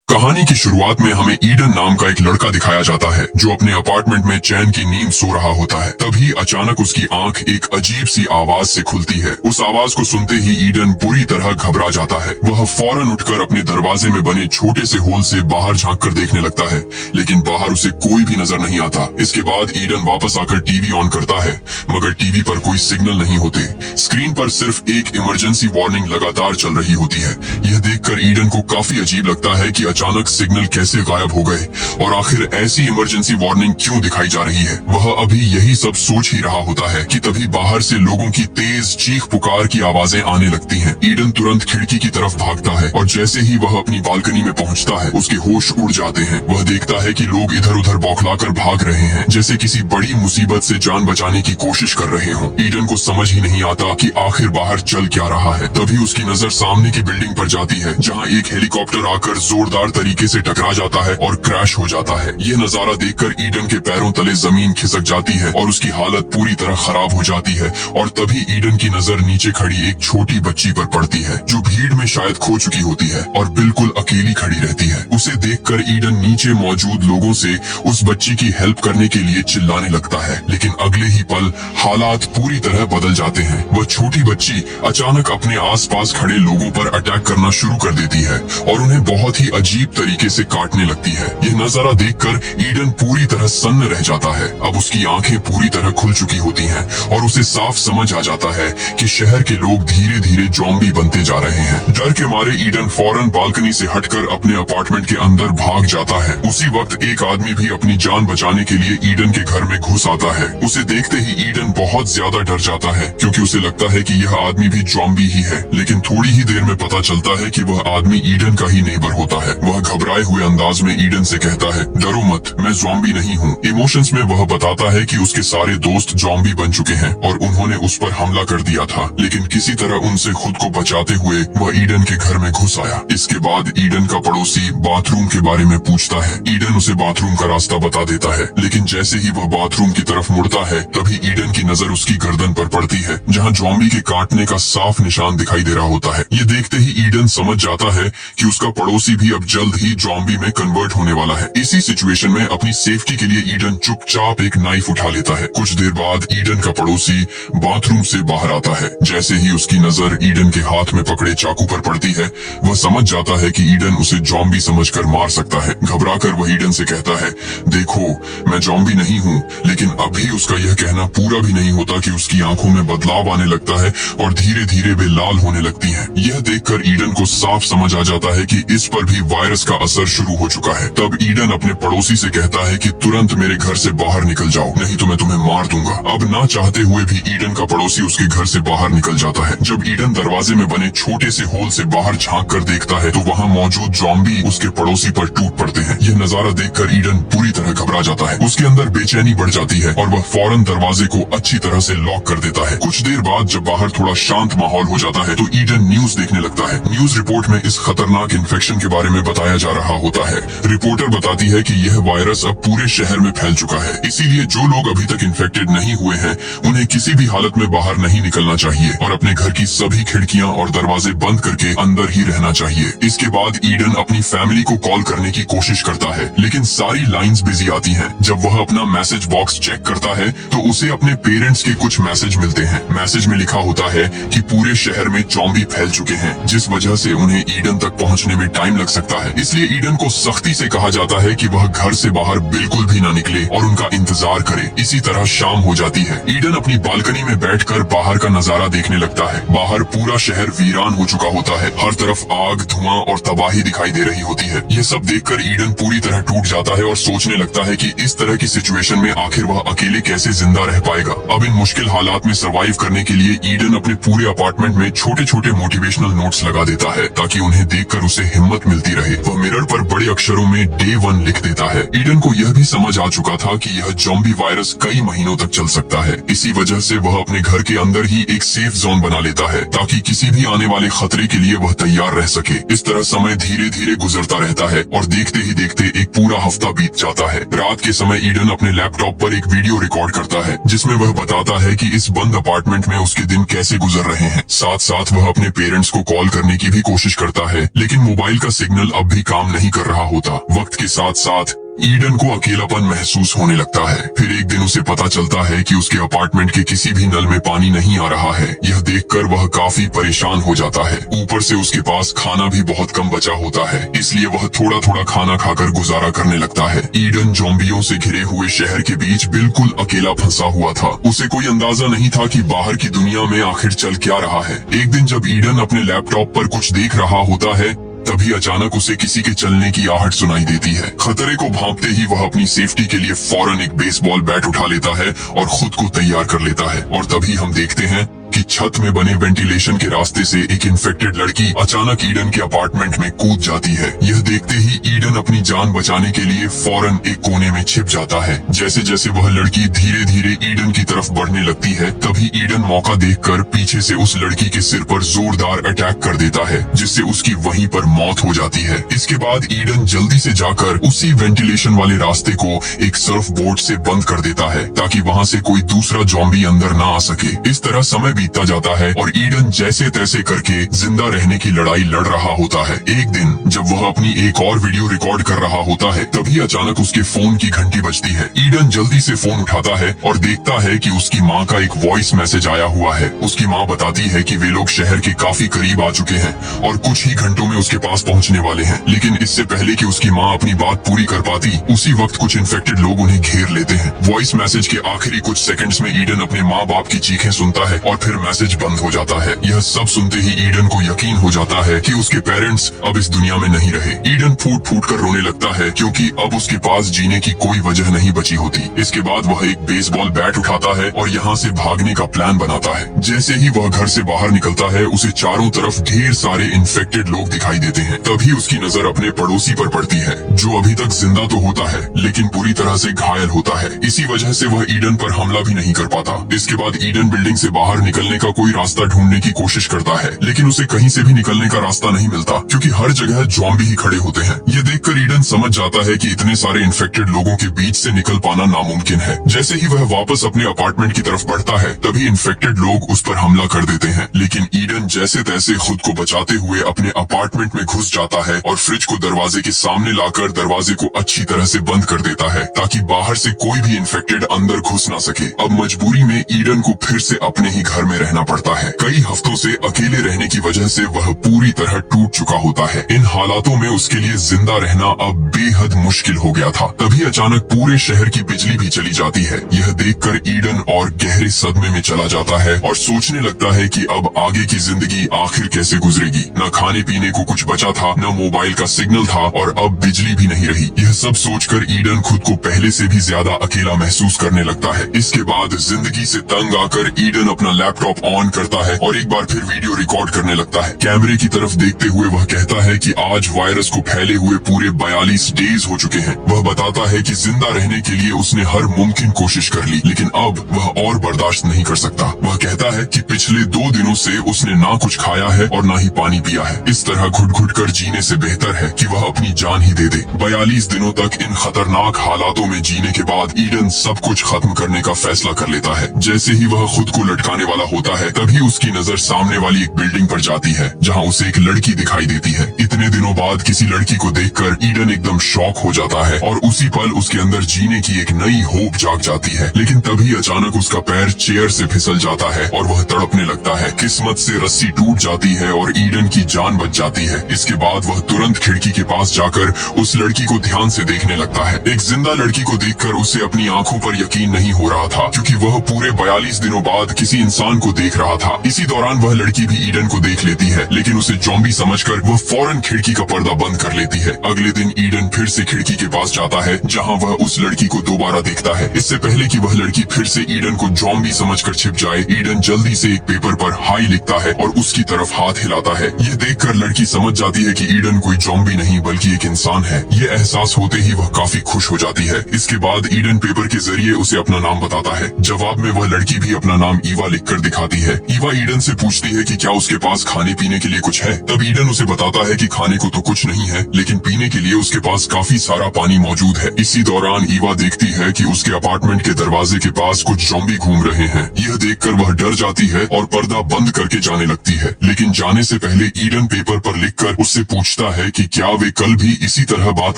कहानी की शुरुआत में हमें ईडन नाम का एक लड़का दिखाया जाता है जो अपने अपार्टमेंट में चैन की नींद सो रहा होता है। तभी अचानक उसकी आंख एक अजीब सी आवाज से खुलती है। उस आवाज को सुनते ही ईडन पूरी तरह घबरा जाता है। वह फौरन उठकर अपने दरवाजे में बने छोटे से होल से बाहर झांक कर देखने लगता है, लेकिन बाहर उसे कोई भी नजर नहीं आता। इसके बाद ईडन वापस आकर टीवी ऑन करता है, मगर टीवी पर कोई सिग्नल नहीं होते। स्क्रीन पर सिर्फ एक इमरजेंसी वार्निंग लगातार चल रही होती है। यह देखकर ईडन को काफी अजीब लगता है कि अचानक सिग्नल कैसे गायब हो गए और आखिर ऐसी इमरजेंसी वार्निंग क्यों दिखाई जा रही है। वह अभी यही सब सोच ही रहा होता है कि तभी बाहर से लोगों की तेज चीख पुकार की आवाजें आने लगती हैं। ईडन तुरंत खिड़की की तरफ भागता है और जैसे ही वह अपनी बालकनी में पहुंचता है, उसके होश उड़ जाते हैं। वह देखता है कि लोग इधर उधर बौखलाकर भाग रहे हैं, जैसे किसी बड़ी मुसीबत से जान बचाने की कोशिश कर रहे हों। ईडन को समझ ही नहीं आता कि आखिर बाहर चल क्या रहा है। तभी उसकी नजर सामने की बिल्डिंग पर जाती है, जहाँ एक हेलीकॉप्टर आकर जोरदार तरीके से टकरा जाता है और क्रैश हो जाता है। ये नजारा देखकर ईडन के पैरों तले जमीन खिसक जाती है और उसकी हालत पूरी तरह खराब हो जाती है। और तभी ईडन की नजर नीचे खड़ी एक छोटी बच्ची पर पड़ती है, जो भीड़ में शायद खो चुकी होती है और बिल्कुल अकेली खड़ी रहती है। उसे देखकर ईडन नीचे मौजूद लोगों से उस बच्ची की हेल्प करने के लिए चिल्लाने लगता है, लेकिन अगले ही पल हालात पूरी तरह बदल जाते हैं। वह छोटी बच्ची अचानक अपने आसपास खड़े लोगों पर अटैक करना शुरू कर देती है और उन्हें बहुत ही अजीब तरीके से काटने लगती है। यह नजारा देखकर ईडन पूरी तरह सन्न रह जाता है। अब उसकी आंखें पूरी तरह खुल चुकी होती हैं और उसे साफ समझ आ जाता है कि शहर के लोग धीरे धीरे ज़ॉम्बी बनते जा रहे हैं। डर के मारे ईडन फौरन बालकनी से हटकर अपने अपार्टमेंट के अंदर भाग जाता है। उसी वक्त एक आदमी भी अपनी जान बचाने के लिए ईडन के घर में घुस आता है। उसे देखते ही ईडन बहुत ज्यादा डर जाता है, क्योंकि उसे लगता है कि यह आदमी भी ज़ॉम्बी ही है। लेकिन थोड़ी ही देर में पता चलता है कि वह आदमी ईडन का ही नेबर होता है। वह घबराए हुए अंदाज में ईडन से कहता है, डरो मत, मैं ज़ॉम्बी नहीं हूँ। इमोशंस में वह बताता है कि उसके सारे दोस्त ज़ॉम्बी बन चुके हैं और उन्होंने उस पर हमला कर दिया था, लेकिन किसी तरह उनसे खुद को बचाते हुए वह ईडन के घर में घुस आया। इसके बाद ईडन का पड़ोसी बाथरूम के बारे में पूछता है। ईडन उसे बाथरूम का रास्ता बता देता है, लेकिन जैसे ही वह बाथरूम की तरफ मुड़ता है, तभी ईडन की नजर उसकी गर्दन पर पड़ती है, जहाँ ज़ॉम्बी के काटने का साफ निशान दिखाई दे रहा होता है। ये देखते ही ईडन समझ जाता है कि उसका पड़ोसी भी अब जल्द ही ज़ॉम्बी में कन्वर्ट होने वाला है। इसी सिचुएशन में अपनी सेफ्टी के लिए ईडन चुपचाप एक नाइफ उठा लेता है। कुछ देर बाद ईडन का पड़ोसी बाथरूम से बाहर आता है। जैसे ही उसकी नजर ईडन के हाथ में पकड़े चाकू पर पड़ती है, वह समझ जाता है कि ईडन उसे ज़ॉम्बी समझकर मार सकता है। घबराकर वह ईडन से कहता है, देखो, मैं ज़ॉम्बी नहीं हूँ। लेकिन अभी उसका यह कहना पूरा भी नहीं होता कि उसकी आंखों में बदलाव आने लगता है और धीरे धीरे वे लाल होने लगती हैं। यह देखकर ईडन को साफ समझ आ जाता है कि इस पर भी वायरस का असर शुरू हो चुका है। तब ईडन अपने पड़ोसी से कहता है कि तुरंत मेरे घर से बाहर निकल जाओ, नहीं तो मैं तुम्हें मार दूंगा। अब ना चाहते हुए भी ईडन का पड़ोसी उसके घर से बाहर निकल जाता है। जब ईडन दरवाजे में बने छोटे से होल से बाहर झांक कर देखता है, तो वहाँ मौजूद ज़ॉम्बी उसके पड़ोसी पर टूट पड़ते हैं। यह नजारा देखकर ईडन पूरी तरह घबरा जाता है। उसके अंदर बेचैनी बढ़ जाती है और वह फौरन दरवाजे को अच्छी तरह से लॉक कर देता है। कुछ देर बाद जब बाहर थोड़ा शांत माहौल हो जाता है, तो ईडन न्यूज देखने लगता है। न्यूज रिपोर्ट में इस खतरनाक इन्फेक्शन के बारे में बताया जा रहा होता है। रिपोर्टर बताती है कि यह वायरस अब पूरे शहर में फैल चुका है, इसीलिए जो लोग अभी तक इन्फेक्टेड नहीं हुए हैं, उन्हें किसी भी हालत में बाहर नहीं निकलना चाहिए और अपने घर की सभी खिड़कियां और दरवाजे बंद करके अंदर ही रहना चाहिए। इसके बाद ईडन अपनी फैमिली को कॉल करने की कोशिश करता है, लेकिन सारी लाइंस बिजी आती हैं। जब वह अपना मैसेज बॉक्स चेक करता है, तो उसे अपने पेरेंट्स के कुछ मैसेज मिलते हैं। मैसेज में लिखा होता है कि पूरे शहर में ज़ॉम्बी फैल चुके हैं, जिस वजह से उन्हें ईडन तक पहुंचने में टाइम लग सकता है। इसलिए ईडन को सख्ती से कहा जाता है कि वह घर से बाहर बिल्कुल भी न निकले और उनका इंतजार करे। इसी तरह शाम हो जाती है। ईडन अपनी बालकनी में बैठकर बाहर का नजारा देखने लगता है। बाहर पूरा शहर वीरान हो चुका होता है। हर तरफ आग, धुआं और तबाही दिखाई दे रही होती है। यह सब देखकर ईडन पूरी तरह टूट जाता है और सोचने लगता है कि इस तरह की सिचुएशन में आखिर वह अकेले कैसे जिंदा रह पाएगा। अब इन मुश्किल हालात में सर्वाइव करने के लिए ईडन अपने पूरे अपार्टमेंट में छोटे छोटे मोटिवेशनल नोट्स लगा देता है, ताकि उन्हें देखकर उसे हिम्मत मिलती रहे। वह मिरर पर बड़े अक्षरों में Day 1 लिख देता है। ईडन को यह भी समझ आ चुका था कि यह ज़ॉम्बी वायरस कई महीनों तक चल सकता है। इसी वजह से वह अपने घर के अंदर ही एक सेफ जोन बना लेता है, ताकि किसी भी आने वाले खतरे के लिए वह तैयार रह सके। इस तरह समय धीरे धीरे गुजरता रहता है और देखते ही देखते एक पूरा हफ्ता बीत जाता है। रात के समय ईडन अपने लैपटॉप पर एक वीडियो रिकॉर्ड करता है, जिसमें वह बताता है कि इस बंद अपार्टमेंट में उसके दिन कैसे गुजर रहे हैं। साथ साथ वह अपने पेरेंट्स को कॉल करने की भी कोशिश करता है, लेकिन मोबाइल का सिग्नल अब भी काम नहीं कर रहा होता। वक्त के साथ साथ ईडन को अकेलापन महसूस होने लगता है। फिर एक दिन उसे पता चलता है कि उसके अपार्टमेंट के किसी भी नल में पानी नहीं आ रहा है। यह देखकर वह काफी परेशान हो जाता है। ऊपर से उसके पास खाना भी बहुत कम बचा होता है, इसलिए वह थोड़ा थोड़ा खाना खाकर गुजारा करने लगता है। ईडन ज़ॉम्बियों से घिरे हुए शहर के बीच बिल्कुल अकेला फंसा हुआ था। उसे कोई अंदाजा नहीं था कि बाहर की दुनिया में आखिर चल क्या रहा है। एक दिन जब ईडन अपने लैपटॉप पर कुछ देख रहा होता है, तभी अचानक उसे किसी के चलने की आहट सुनाई देती है। खतरे को भांपते ही वह अपनी सेफ्टी के लिए फौरन एक बेसबॉल बैट उठा लेता है और खुद को तैयार कर लेता है। और तभी हम देखते हैं कि छत में बने वेंटिलेशन के रास्ते से एक इन्फेक्टेड लड़की अचानक ईडन के अपार्टमेंट में कूद जाती है। यह देखते ही ईडन अपनी जान बचाने के लिए फौरन एक कोने में छिप जाता है। जैसे जैसे वह लड़की धीरे धीरे ईडन की तरफ बढ़ने लगती है, तभी ईडन मौका देखकर पीछे से उस लड़की के सिर पर जोरदार अटैक कर देता है, जिससे उसकी वहीं पर मौत हो जाती है। इसके बाद ईडन जल्दी से जाकर उसी वेंटिलेशन वाले रास्ते को एक सर्फ बोर्ड से बंद कर देता है, ताकि वहाँ से कोई दूसरा ज़ॉम्बी अंदर ना आ सके। इस तरह समय बीतता जाता है और ईडन जैसे तैसे करके जिंदा रहने की लड़ाई लड़ रहा होता है। एक दिन जब वह अपनी एक और वीडियो रिकॉर्ड कर रहा होता है, तभी अचानक उसके फोन की घंटी बजती है। ईडन जल्दी से फोन उठाता है और देखता है कि उसकी माँ का एक वॉइस मैसेज आया हुआ है। उसकी माँ बताती है कि वे लोग शहर के काफी करीब आ चुके हैं और कुछ ही घंटों में उसके पास पहुँचने वाले हैं। लेकिन इससे पहले कि उसकी माँ अपनी बात पूरी कर पाती, उसी वक्त कुछ इन्फेक्टेड लोग उन्हें घेर लेते हैं। वॉइस मैसेज के आखिरी कुछ सेकंड्स में ईडन अपने माँ बाप की चीखें सुनता है और फिर मैसेज बंद हो जाता है। यह सब सुनते ही ईडन को यकीन हो जाता है कि उसके पेरेंट्स अब इस दुनिया में नहीं रहे। ईडन फूट फूट कर रोने लगता है, क्योंकि अब उसके पास जीने की कोई वजह नहीं बची होती। इसके बाद वह एक बेसबॉल बैट उठाता है और यहाँ से भागने का प्लान बनाता है। जैसे ही वह घर से बाहर निकलता है, उसे चारों तरफ ढेर सारे इन्फेक्टेड लोग दिखाई देते हैं। तभी उसकी नजर अपने पड़ोसी पर पड़ती है, जो अभी तक जिंदा तो होता है लेकिन पूरी तरह से घायल होता है। इसी वजह से वह ईडन पर हमला भी नहीं कर पाता। इसके बाद ईडन बिल्डिंग से बाहर निकलने का कोई रास्ता ढूंढने की कोशिश करता है, लेकिन उसे कहीं से भी निकलने का रास्ता नहीं मिलता, क्योंकि हर जगह ज़ॉम्बी ही खड़े होते हैं। ये देखकर ईडन समझ जाता है कि इतने सारे इन्फेक्टेड लोगों के बीच से निकल पाना नामुमकिन है। जैसे ही वह वापस अपने अपार्टमेंट की तरफ बढ़ता है, तभी इन्फेक्टेड लोग उस पर हमला कर देते हैं। लेकिन ईडन जैसे तैसे खुद को बचाते हुए अपने अपार्टमेंट में घुस जाता है और फ्रिज को दरवाजे के सामने लाकर दरवाजे को अच्छी तरह से बंद कर देता है, ताकि बाहर से कोई भी इन्फेक्टेड अंदर घुस ना सके। अब मजबूरी में ईडन को फिर से अपने ही घर में रहना पड़ता है। कई हफ्तों से अकेले रहने की वजह से वह पूरी तरह टूट चुका होता है। इन हालातों में उसके लिए जिंदा रहना अब बेहद मुश्किल हो गया था। तभी अचानक पूरे शहर की बिजली भी चली जाती है। यह देखकर ईडन और गहरे सदमे में चला जाता है और सोचने लगता है कि अब आगे की जिंदगी आखिर कैसे गुजरेगी। न खाने पीने को कुछ बचा था, न मोबाइल का सिग्नल था और अब बिजली भी नहीं रही। यह सब सोचकर ईडन खुद को पहले से भी ज्यादा अकेला महसूस करने लगता है। इसके बाद जिंदगी से तंग आकर ईडन अपना लैपटॉप ऑन करता है और एक बार फिर वीडियो रिकॉर्ड करने लगता है। कैमरे की तरफ देखते हुए वह कहता है कि आज वायरस को फैले हुए पूरे 42 डेज हो चुके हैं। वह बताता है कि जिंदा रहने के लिए उसने हर मुमकिन कोशिश कर ली, लेकिन अब वह और बर्दाश्त नहीं कर सकता। वह कहता है कि पिछले 2 दिनों से उसने ना कुछ खाया है और ना ही पानी पिया है। इस तरह घुट घुट कर जीने से बेहतर है कि वह अपनी जान ही दे दे। 42 दिनों तक इन खतरनाक हालातों में जीने के बाद ईडन सब कुछ खत्म करने का फैसला कर लेता है। जैसे ही वह खुद को लटकाने वाला होता है, तभी उसकी नजर सामने वाली एक बिल्डिंग पर जाती है, जहां उसे एक लड़की दिखाई देती है। इतने दिनों बाद किसी लड़की को देखकर ईडन एकदम शॉक हो जाता है और उसी पल उसके अंदर जीने की एक नई होप जाग जाती है। लेकिन तभी अचानक उसका पैर चेयर से फिसल जाता है और वह तड़पने लगता है। किस्मत से रस्सी टूट जाती है और ईडन की जान बच जाती है। इसके बाद वह तुरंत खिड़की के पास जाकर उस लड़की को ध्यान से देखने लगता है। एक जिंदा लड़की को देखकर उसे अपनी आंखों पर यकीन नहीं हो रहा था, क्योंकि वह पूरे 42 दिनों बाद किसी इंसान को देख रहा था। इसी दौरान वह लड़की भी ईडन को देख लेती है, लेकिन उसे ज़ॉम्बी समझकर वह फौरन खिड़की का पर्दा बंद कर लेती है। अगले दिन ईडन फिर से खिड़की के पास जाता है, जहां वह उस लड़की को दोबारा देखता है। इससे पहले कि वह लड़की फिर से ईडन को ज़ॉम्बी समझकर छिप जाए, ईडन जल्दी से एक पेपर पर हाई लिखता है और उसकी तरफ हाथ हिलाता है। यह देखकर लड़की समझ जाती है कि ईडन कोई ज़ॉम्बी नहीं बल्कि एक इंसान है। ये एहसास होते ही वह काफी खुश हो जाती है। इसके बाद ईडन पेपर के जरिए उसे अपना नाम बताता है। जवाब में वह लड़की भी अपना नाम ईवा लिखकर दिखाती है। ईवा ईडन से पूछती है कि क्या उसके पास खाने पीने के लिए कुछ है। तब ईडन उसे बताता है कि खाने को तो कुछ नहीं है, लेकिन पीने के लिए उसके पास काफी सारा पानी मौजूद है। इसी दौरान ईवा देखती है कि उसके अपार्टमेंट के दरवाजे के पास कुछ ज़ॉम्बी घूम रहे हैं। यह देखकर वह डर जाती है और पर्दा बंद करके जाने लगती है, लेकिन जाने से पहले ईडन पेपर पर लिखकर उससे पूछता है कि क्या वे कल भी इसी तरह बात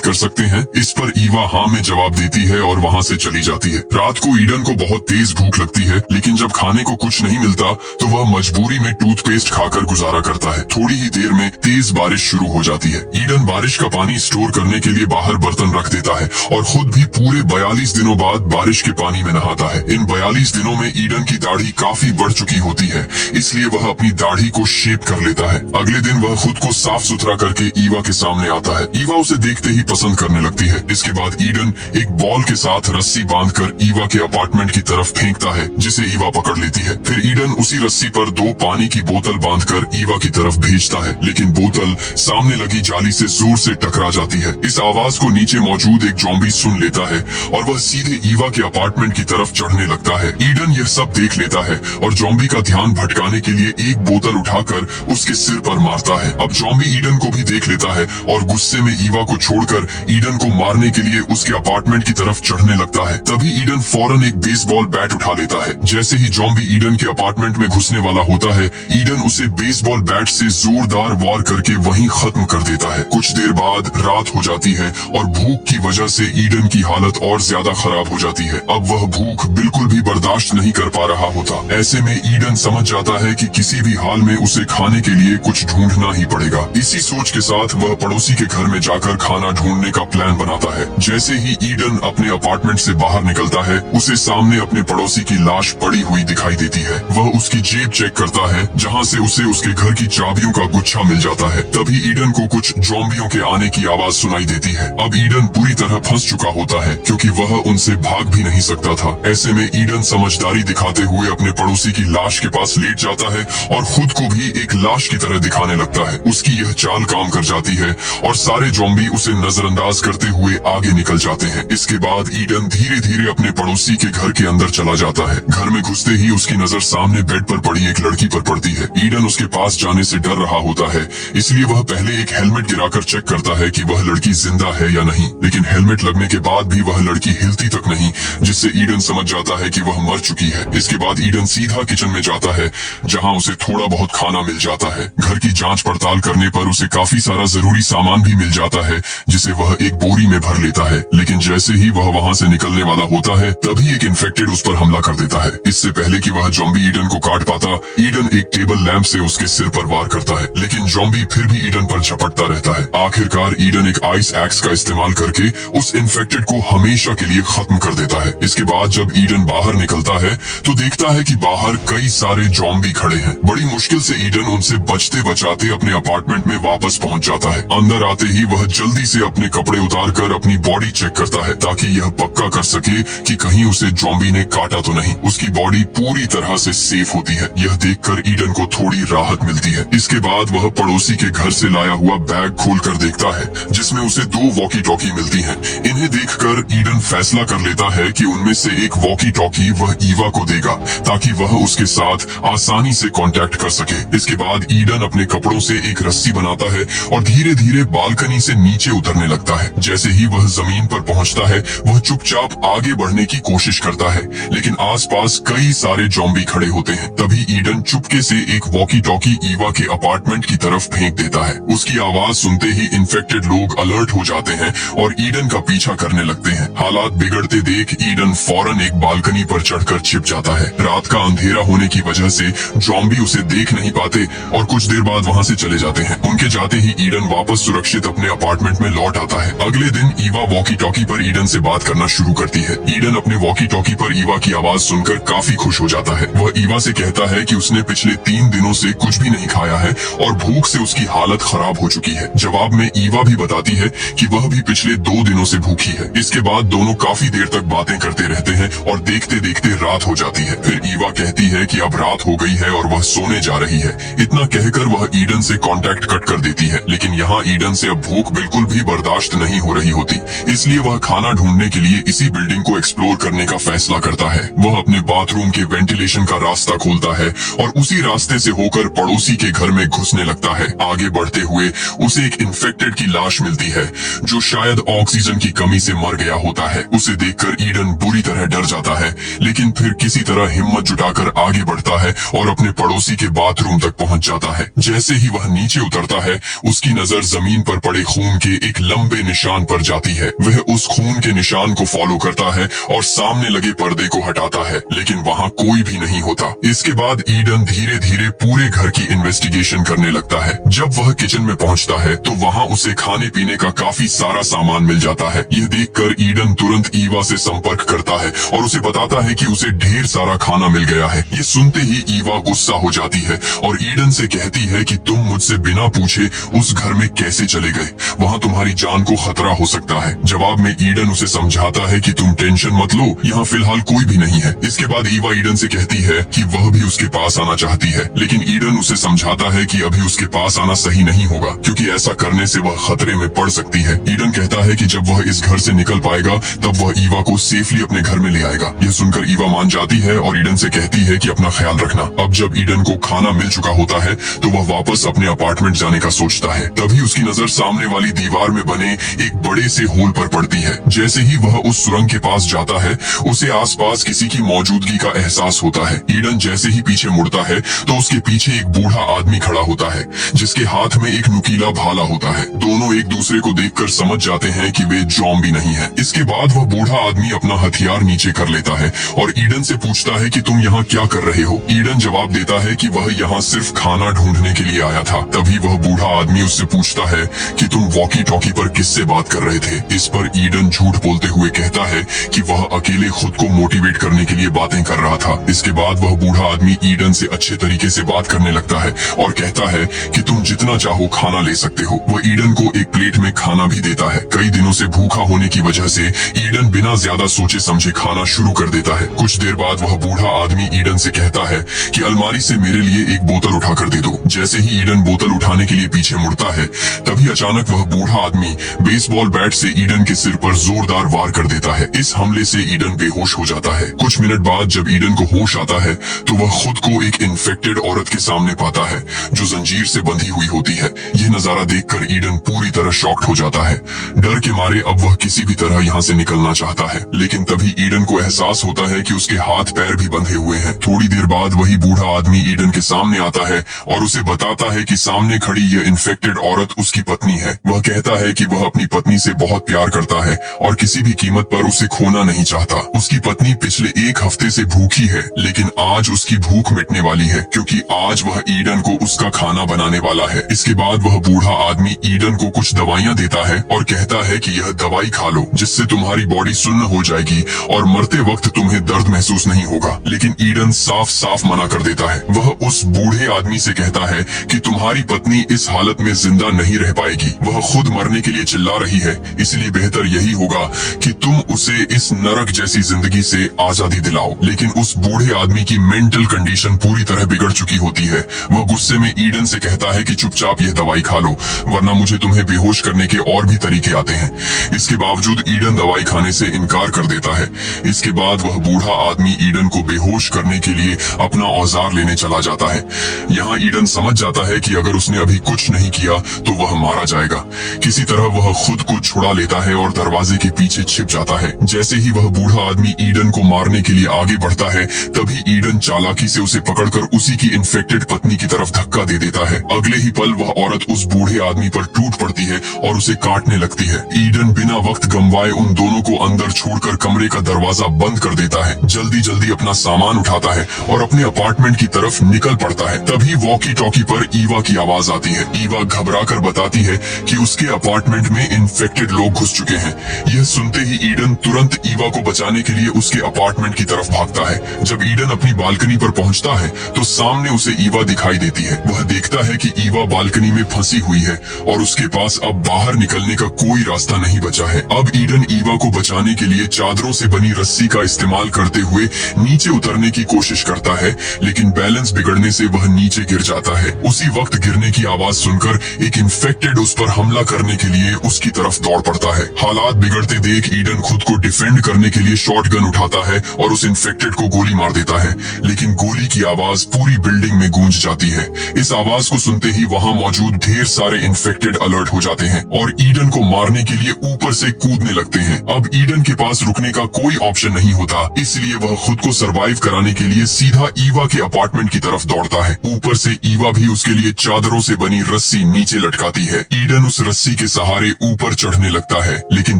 कर सकते हैं। इस पर ईवा हाँ में जवाब देती है और वहाँ से चली जाती है। रात को ईडन को बहुत तेज भूख लगती है, लेकिन जब खाने को कुछ नहीं मिलता तो वह मजबूरी में टूथपेस्ट खाकर गुजारा करता है। थोड़ी ही देर में तेज बारिश शुरू हो जाती है। ईडन बारिश का पानी स्टोर करने के लिए बाहर बर्तन रख देता है और खुद भी पूरे 42 दिनों बाद बारिश के पानी में नहाता है। इन 42 दिनों में ईडन की दाढ़ी काफी बढ़ चुकी होती है, इसलिए वह अपनी दाढ़ी को शेप कर लेता है। अगले दिन वह खुद को साफ सुथरा करके ईवा के सामने आता है। ईवा उसे देखते ही पसंद करने लगती है। इसके बाद ईडन एक बॉल के साथ रस्सी बांधकर ईवा के अपार्टमेंट की तरफ फेंकता है, जिसे ईवा पकड़ लेती है। फिर ईडन उसी रस्सी पर 2 पानी की बोतल बांधकर ईवा की तरफ भेजता है, लेकिन बोतल सामने लगी जाली से जोर से टकरा जाती है। इस आवाज को नीचे मौजूद एक ज़ॉम्बी सुन लेता है और वह सीधे ईवा के अपार्टमेंट की तरफ चढ़ने लगता है। ईडन यह सब देख लेता है और ज़ॉम्बी का ध्यान भटकाने के लिए एक बोतल उठाकर उसके सिर पर मारता है। अब ज़ॉम्बी ईडन को भी देख लेता है और गुस्से में ईवा को छोड़कर ईडन को मारने के लिए उसके अपार्टमेंट की तरफ चढ़ने लगता है। तभी ईडन फौरन एक बेसबॉल बैट उठा लेता है। जैसे ही ज़ॉम्बी ईडन के अपार्टमेंट में घुसने वाला होता है, ईडन उसे बेसबॉल बैट से जोरदार वार करके वहीं खत्म कर देता है। कुछ देर बाद रात हो जाती है और भूख की वजह से ईडन की हालत और ज्यादा खराब हो जाती है। अब वह भूख बिल्कुल भी बर्दाश्त नहीं कर पा रहा होता। ऐसे में ईडन समझ जाता है कि किसी भी हाल में उसे खाने के लिए कुछ ढूंढना ही पड़ेगा। इसी सोच के साथ वह पड़ोसी के घर में जाकर खाना ढूंढने का प्लान बनाता है। जैसे ही ईडन अपने अपार्टमेंट से बाहर निकलता है, उसे सामने अपने पड़ोसी की लाश पड़ी हुई दिखाई देती है। वह उसकी जेब चेक करता है, जहाँ से उसे उसके घर की चाबियों का गुच्छा मिल जाता है। तभी ईडन को कुछ ज़ॉम्बियों के आने की आवाज सुनाई देती है। अब ईडन पूरी तरह फंस चुका होता है, क्योंकि वह उनसे भाग भी नहीं सकता था। ऐसे में ईडन समझदारी दिखाते हुए अपने पड़ोसी की लाश के पास लेट जाता है और खुद को भी एक लाश की तरह दिखाने लगता है। उसकी यह चाल काम कर जाती है और सारे ज़ॉम्बी उसे नजरअंदाज करते हुए आगे निकल जाते हैं। इसके बाद ईडन धीरे धीरे अपने पड़ोसी के घर के अंदर चला जाता है। घर में घुसते ही उसकी नजर सामने बेड पर पड़ी एक लड़की पर पड़ती है। ईडन उसके पास जाने से डर रहा होता है, इसलिए वह पहले एक हेलमेट गिराकर चेक करता है कि वह लड़की जिंदा है या नहीं। लेकिन हेलमेट लगने के बाद भी वह लड़की हिलती तक नहीं, जिससे ईडन समझ जाता है कि वह मर चुकी है। इसके बाद ईडन सीधा किचन में जाता है, जहां उसे थोड़ा बहुत खाना मिल जाता है। घर की जांच पड़ताल करने पर उसे काफी सारा जरूरी सामान भी मिल जाता है, जिसे वह एक बोरी में भर लेता है। लेकिन जैसे ही वह वहां से निकलने वाला होता है, तभी एक इन्फेक्टेड उस पर हमला कर देता है। इससे पहले कि वह ज़ॉम्बी ईडन को काट पाता, ईडन एक टेबल लैंप से उसके सिर पर वार करता है, लेकिन ज़ॉम्बी फिर भी ईडन पर झपटता रहता है। आखिरकार ईडन एक आइस एक्स का इस्तेमाल करके उस इन्फेक्टेड को हमेशा के लिए खत्म कर देता है। इसके बाद जब ईडन बाहर निकलता है तो देखता है कि बाहर कई सारे ज़ॉम्बी खड़े हैं। बड़ी मुश्किल से ईडन उनसे बचते बचाते अपने अपार्टमेंट में वापस पहुंच जाता है। अंदर आते ही वह जल्दी से अपने कपड़े उतारकर अपनी बॉडी चेक करता है, ताकि यह पक्का कर सके कि कहीं उसे ज़ॉम्बी ने काटा तो नहीं। उसकी बॉडी पूरी तरह से सेफ होती है। यह देखकर ईडन को थोड़ी राहत मिलती है। इसके बाद वह पड़ोसी के घर से लाया हुआ बैग खोलकर देखता है, जिसमें उसे 2 वॉकी टॉकी मिलती हैं। इन्हें देखकर ईडन फैसला कर लेता है कि उनमें से एक वॉकी टॉकी वह ईवा को देगा, ताकि वह उसके साथ आसानी से कांटेक्ट कर सके। इसके बाद ईडन अपने कपड़ों से एक रस्सी बनाता है और धीरे धीरे बालकनी से नीचे उतरने लगता है। जैसे ही वह जमीन पर पहुंचता है, वह चुपचाप आगे बढ़ने की कोशिश करता है, लेकिन आसपास कई सारे ज़ॉम्बी खड़े होते हैं। तभी ईडन चुपके से एक वॉकी टॉकी ईवा के अपार्टमेंट की तरफ फेंक देता है। उसकी आवाज सुनते ही इन्फेक्टेड लोग अलर्ट हो जाते हैं और ईडन का पीछा करने लगते हैं। हालात बिगड़ते देख ईडन फौरन एक बालकनी पर चढ़कर छिप जाता है। रात का अंधेरा होने की वजह से ज़ॉम्बी उसे देख नहीं पाते और कुछ देर बाद वहाँ से चले जाते हैं। उनके जाते ही ईडन वापस सुरक्षित अपने अपार्टमेंट में लौट आता है। अगले दिन ईवा वॉकी टॉकी पर ईडन से बात करना शुरू करती है। ईडन अपने वॉकी टॉकी पर ईवा की आवाज सुनकर काफी खुश हो जाता है। वह ईवा से कहता है कि उसने पिछले 3 दिनों से कुछ भी नहीं खाया है और भूख से उसकी हालत खराब हो चुकी है। जवाब में ईवा भी बताती है कि वह भी पिछले 2 दिनों से भूखी है। इसके बाद दोनों काफी देर तक बातें करते रहते हैं और देखते देखते रात हो जाती है। फिर ईवा कहती है कि अब रात हो गई है और वह सोने जा रही है। इतना कहकर वह ईडन से कांटेक्ट कट कर देती है, लेकिन यहाँ ईडन से अब भूख बिल्कुल भी बर्दाश्त नहीं हो रही होती, इसलिए वह खाना ढूंढने के लिए इसी बिल्डिंग को एक्सप्लोर करने का फैसला करता है। वह अपने बाथरूम के वेंटिलेशन का रास्ता खोलता है और उसी रास्ते से होकर पड़ोसी के घर में घुसने लगता है। आगे बढ़ते हुए उसे एक इन्फेक्टेड की लाश मिलती है जो शायद ऑक्सीजन की कमी से मर गया होता है। उसे देखकर ईडन बुरी तरह डर जाता है, लेकिन फिर किसी तरह हिम्मत जुटाकर आगे बढ़ता है और अपने पड़ोसी के बाथरूम तक पहुंच जाता है। जैसे ही वह नीचे उतरता है, उसकी नजर जमीन पर पड़े खून के एक लंबे निशान पर जाती है। वह उस खून के निशान को फॉलो करता है और सामने लगे पर्दे को हटाता है, लेकिन वहाँ कोई भी नहीं होता। इसके बाद ईडन धीरे धीरे पूरे घर की इन्वेस्टिगेशन करने लगता है। जब वह किचन में पहुंचता है तो वहाँ उसे खाने पीने का काफी सारा सामान मिल जाता है। यह देखकर ईडन तुरंत ईवा से संपर्क करता है और उसे बताता है कि उसे ढेर सारा खाना मिल गया है। ये सुनते ही ईवा गुस्सा हो जाती है और ईडन से कहती है कि तुम मुझसे बिना पूछे उस घर में कैसे चले गए, वहाँ तुम्हारी जान को खतरा हो सकता है। जवाब में ईडन उसे समझाता है कि तुम टेंशन मत लो, यहाँ फिलहाल कोई भी नहीं है। इसके बाद ईवा ईडन से कहती है कि वह भी उसके पास आना चाहती है, लेकिन ईडन उसे समझाता है कि अभी उसके पास आना सही नहीं होगा, क्योंकि ऐसा करने से वह खतरे में पड़ सकती है। ईडन कहता है कि जब वह इस घर से निकल पाएगा तब वह ईवा को सेफली अपने घर में ले आएगा। यह सुनकर ईवा मान जाती है और ईडन से कहती है कि अपना ख्याल रखना। अब जब ईडन को खाना मिल चुका होता है तो वह वापस अपने अपार्टमेंट जाने का सोचता है। तभी उसकी नजर सामने वाली दीवार में बने एक बड़े से होल पर पड़ती है। जैसे ही वह उस सुरंग के पास जाता है, उसे आसपास किसी की मौजूदगी का एहसास होता है। ईडन जैसे ही पीछे मुड़ता है तो उसके पीछे एक बूढ़ा आदमी खड़ा होता है, जिसके हाथ में एक नुकीला भाला होता है। दोनों एक दूसरे को देखकर समझ जाते हैं कि वे ज़ॉम्बी नहीं है। इसके बाद वह बूढ़ा आदमी अपना हथियार नीचे कर लेता है और ईडन से पूछता है कि तुम यहाँ क्या कर रहे हो। ईडन जवाब देता है कि वह यहाँ सिर्फ खाना ढूंढने के लिए आया था। तभी वह बूढ़ा आदमी उससे पूछता है कि तुम वॉकी टॉकी पर किससे बात कर रहे थे। इस पर ईडन झूठ बोलते हुए कहता है कि वह अकेले खुद को मोटिवेट करने के लिए बातें कर रहा था। इसके बाद वह बूढ़ा आदमी ईडन से अच्छे तरीके से बात करने लगता है और कहता है कि तुम जितना चाहो खाना ले सकते हो। वह ईडन को एक प्लेट में खाना भी देता है। कई दिनों से भूखा होने की वजह से ईडन बिना ज्यादा सोचे समझे खाना शुरू कर देता है। कुछ देर बाद वह बूढ़ा आदमी ईडन से कहता है कि अलमारी से मेरे लिए एक बोतल उठा कर दे दो। जैसे ही ईडन बोतल उठाने के लिए पीछे मुड़ता है, तभी अचानक वह बूढ़ा आदमी बेसबॉल बैट से ईडन के सिर पर जोरदार वार कर देता है। इस हमले से ईडन बेहोश हो जाता है। कुछ मिनट बाद जब ईडन को होश आता है तो वह खुद को एक इन्फेक्टेड औरत के सामने पाता है जो जंजीर से बंधी हुई होती है। यह नजारा देखकर ईडन पूरी तरह शॉक्ड हो जाता है। डर के मारे अब वह किसी भी तरह यहाँ से निकलना चाहता है, लेकिन तभी ईडन को एहसास होता है कि उसके हाथ पैर भी बंधे हुए हैं। थोड़ी देर बाद वही बूढ़ा आदमी ईडन के सामने आता है और उसे बताता है कि सामने खड़ी यह इन्फेक्टेड औरत उसकी पत्नी है। वह कहता है कि वह अपनी पत्नी से बहुत प्यार करता है और किसी भी कीमत पर उसे खोना नहीं चाहता। उसकी पत्नी पिछले एक हफ्ते से भूखी है, लेकिन आज उसकी भूख मिटने वाली है, क्योंकि आज वह ईडन को उसका खाना बनाने वाला है। इसके बाद वह बूढ़ा आदमी ईडन को कुछ दवाइयाँ देता है और कहता है कि यह दवाई खा लो, जिससे तुम्हारी बॉडी सुन्न हो जाएगी और मरते वक्त तुम्हें दर्द महसूस नहीं होगा। लेकिन ईडन साफ साफ मना कर देता है। वह उस बूढ़े आदमी से कहता है कि तुम्हारी पत्नी इस हालत में जिंदा नहीं रह पाएगी। वह खुद मरने के लिए चिल्ला रही है, इसलिए बेहतर यही होगा कि तुम उसे इस नरक जैसी जिंदगी से आजादी दिलाओ। लेकिन उस बूढ़े आदमी की मेंटल कंडीशन पूरी तरह बिगड़ चुकी होती है। वह गुस्से में ईडन से कहता है कि चुपचाप यह दवाई खा लो, वरना मुझे तुम्हें बेहोश करने के और भी तरीके आते हैं। इसके बावजूद ईडन दवाई खाने से इनकार कर देता है। इसके बाद वह बूढ़ा आदमी ईडन को बेहोश करने के लिए अपना औजार लेने चला जाता है। यहाँ ईडन समझ जाता है कि अगर उसने अभी कुछ नहीं किया तो वह मारा जाएगा। किसी तरह वह खुद को छुड़ा लेता है और दरवाजे के पीछे छिप जाता है। जैसे ही वह बूढ़ा आदमी ईडन को मारने के लिए आगे बढ़ता है, तभी ईडन चालाकी से उसे पकड़कर उसी की इन्फेक्टेड पत्नी की तरफ धक्का दे देता है। अगले ही पल वह औरत उस बूढ़े आदमी पर टूट पड़ती है और उसे काटने लगती है। ईडन बिना वक्त गंवाए उन दोनों को अंदर छोड़कर कमरे का दरवाजा बंद कर देता है। जल्दी जल्दी अपना सामान उठाता है और अपने अपार्टमेंट की तरफ निकल पड़ता है। तभी वॉकी टॉकी पर ईवा की आवाज आती है। ईवा घबरा कर बताती है कि उसके अपार्टमेंट में इन्फेक्टेड लोग घुस चुके हैं। यह सुनते ही ईडन तुरंत ईवा को बचाने के लिए उसके अपार्टमेंट की तरफ भागता है। जब ईडन अपनी बालकनी पर पहुंचता है तो सामने उसे ईवा दिखाई देती है। वह देखता है कि ईवा बालकनी में फंसी हुई है और उसके पास अब बाहर निकलने का कोई रास्ता नहीं बचा है। अब ईडन ईवा को बचाने के लिए चादरों से बनी रस्सी का इस्तेमाल करते हुए नीचे उतरने की कोशिश करता है, लेकिन बैलेंस बिगड़ने से वह नीचे गिर जाता है। उसी वक्त गिरने की आवाज सुनकर एक इन्फेक्टेड उस पर हमला करने के लिए उसकी तरफ दौड़ पड़ता है। हालात बिगड़ते देख ईडन खुद को डिफेंड करने के लिए शॉटगन उठाता है और उस इन्फेक्टेड को गोली मार देता है। है, लेकिन गोली की आवाज पूरी बिल्डिंग में गूंज जाती है। इस आवाज को सुनते ही वहाँ मौजूद ढेर सारे इन्फेक्टेड अलर्ट हो जाते हैं और ईडन को मारने के लिए ऊपर से कूदने लगते हैं। अब ईडन के पास रुकने का कोई ऑप्शन नहीं होता, इसलिए वह खुद को सरवाइव कराने के लिए सीधा ईवा के अपार्टमेंट की तरफ दौड़ता है। ऊपर से ईवा भी उसके लिए चादरों से बनी रस्सी नीचे लटकाती है। ईडन उस रस्सी के सहारे ऊपर चढ़ने लगता है, लेकिन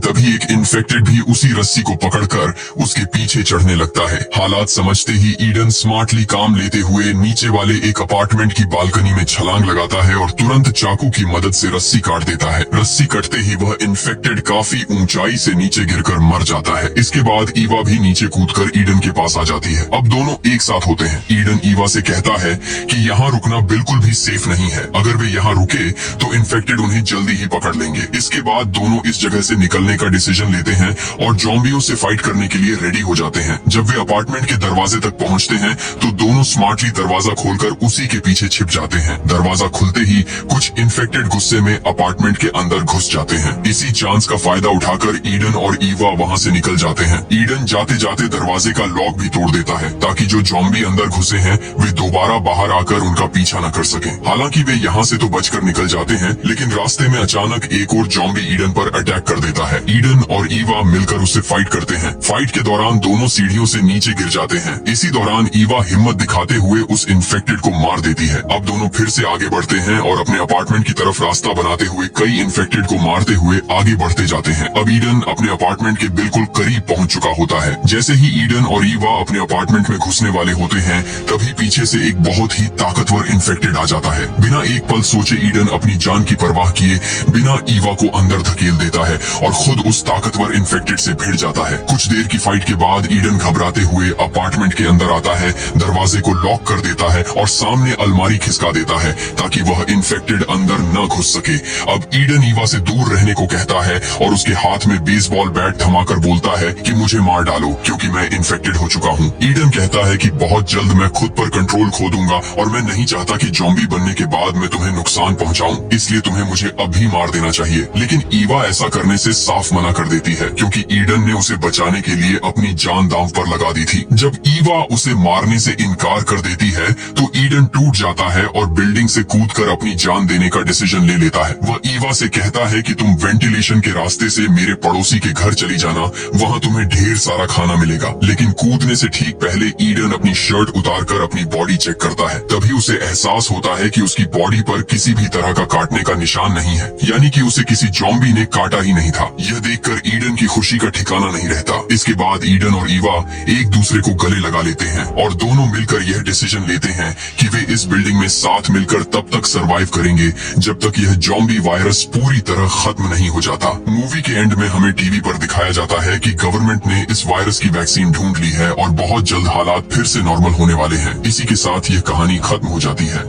तभी एक इन्फेक्टेड भी उसी रस्सी को पकड़कर उसके पीछे चढ़ने लगता है। हालात समझते ही ईडन स्मार्टली काम लेते हुए नीचे वाले एक अपार्टमेंट की बालकनी में छलांग लगाता है और तुरंत चाकू की मदद से रस्सी काट देता है। रस्सी कटते ही वह इन्फेक्टेड काफी ऊंचाई से नीचे गिरकर मर जाता है। इसके बाद ईवा भी नीचे कूदकर ईडन के पास आ जाती है। अब दोनों एक साथ होते हैं। ईडन ईवा से कहता है कि यहाँ रुकना बिल्कुल भी सेफ नहीं है। अगर वे यहाँ रुके तो इन्फेक्टेड उन्हें जल्दी ही पकड़ लेंगे। इसके बाद दोनों इस जगह से निकलने का डिसीजन लेते हैं और ज़ॉम्बियों से फाइट करने के लिए रेडी हो जाते हैं। जब वे अपार्टमेंट के दरवाजे तक पहुँचते हैं तो दोनों स्मार्टली दरवाजा खोलकर उसी के पीछे छिप जाते हैं। दरवाजा खुलते ही कुछ इन्फेक्टेड गुस्से में अपार्टमेंट के अंदर घुस जाते हैं। इसी चांस का फायदा उठाकर ईडन और ईवा वहाँ से निकल जाते हैं। ईडन जाते जाते दरवाजे का लॉक भी तोड़ देता है ताकि जो ज़ॉम्बी अंदर घुसे हैं वे दोबारा बाहर आकर उनका पीछा न कर सकें। हालांकि वे यहाँ से तो बचकर निकल जाते हैं, लेकिन रास्ते में अचानक एक और ज़ॉम्बी ईडन पर अटैक कर देता है। ईडन और ईवा मिलकर उससे फाइट करते हैं। फाइट के दौरान दोनों सीढ़ियों से नीचे गिर जाते हैं। इसी दौरान ईवा हिम्मत दिखाते हुए उस इन्फेक्टेड को मार देती है। अब दोनों फिर से आगे बढ़ते हैं और अपने अपार्टमेंट की तरफ रास्ता बनाते हुए कई इन्फेक्टेड को मारते हुए आगे बढ़ते जाते हैं। अब ईडन अपने अपार्टमेंट के बिल्कुल करीब पहुंच चुका होता है। जैसे ही ईडन और ईवा अपने अपार्टमेंट में घुसने वाले होते हैं, तभी पीछे से एक बहुत ही ताकतवर इन्फेक्टेड आ जाता है। बिना एक पल सोचे ईडन अपनी जान की परवाह किए बिना ईवा को अंदर धकेल देता है और खुद उस ताकतवर इन्फेक्टेड से भिड़ जाता है। कुछ देर की फाइट के बाद ईडन घबराते हुए अपार्टमेंट के अंदर आता है, दरवाजे को लॉक कर देता है और सामने अलमारी खिसका देता है ताकि वह इन्फेक्टेड अंदर न घुस सके। अब ईडन ईवा से दूर रहने को कहता है और उसके हाथ में बेसबॉल बैट थमाकर बोलता है कि मुझे मार डालो क्योंकि मैं इन्फेक्टेड हो चुका हूँ। ईडन कहता है कि बहुत जल्द मैं खुद पर कंट्रोल खो दूंगा और मैं नहीं चाहता कि ज़ॉम्बी बनने के बाद मैं तुम्हें नुकसान पहुंचाऊं, इसलिए तुम्हें मुझे अभी मार देना चाहिए। लेकिन ईवा ऐसा करने से साफ मना कर देती है क्योंकि ईडन ने उसे बचाने के लिए अपनी जान दांव पर लगा दी थी। जब ईवा उसे मारने से इनकार कर देती है तो ईडन टूट जाता है और बिल्डिंग से कूदकर अपनी जान देने का डिसीजन ले लेता है। वह ईवा से कहता है कि तुम वेंटिलेशन के रास्ते से मेरे पड़ोसी के घर चली जाना, वहाँ तुम्हें ढेर सारा खाना मिलेगा। लेकिन कूदने से ठीक पहले ईडन अपनी शर्ट उतारकर अपनी बॉडी चेक करता है। तभी उसे एहसास होता है कि उसकी बॉडी पर किसी भी तरह का काटने का निशान नहीं है, यानी कि उसे किसी ज़ॉम्बी ने काटा ही नहीं था। यह देखकर ईडन की खुशी का ठिकाना नहीं रहता। इसके बाद ईडन और ईवा एक दूसरे को गले लगा लेते हैं और दोनों मिलकर यह डिसीजन लेते हैं कि वे इस बिल्डिंग में साथ मिलकर तब तक सरवाइव करेंगे जब तक यह ज़ॉम्बी वायरस पूरी तरह खत्म नहीं हो जाता। मूवी के एंड में हमें टीवी पर दिखाया जाता है कि गवर्नमेंट ने इस वायरस की वैक्सीन ढूंढ ली है और बहुत जल्द हालात फिर से नॉर्मल होने वाले हैं। इसी के साथ यह कहानी खत्म हो जाती है।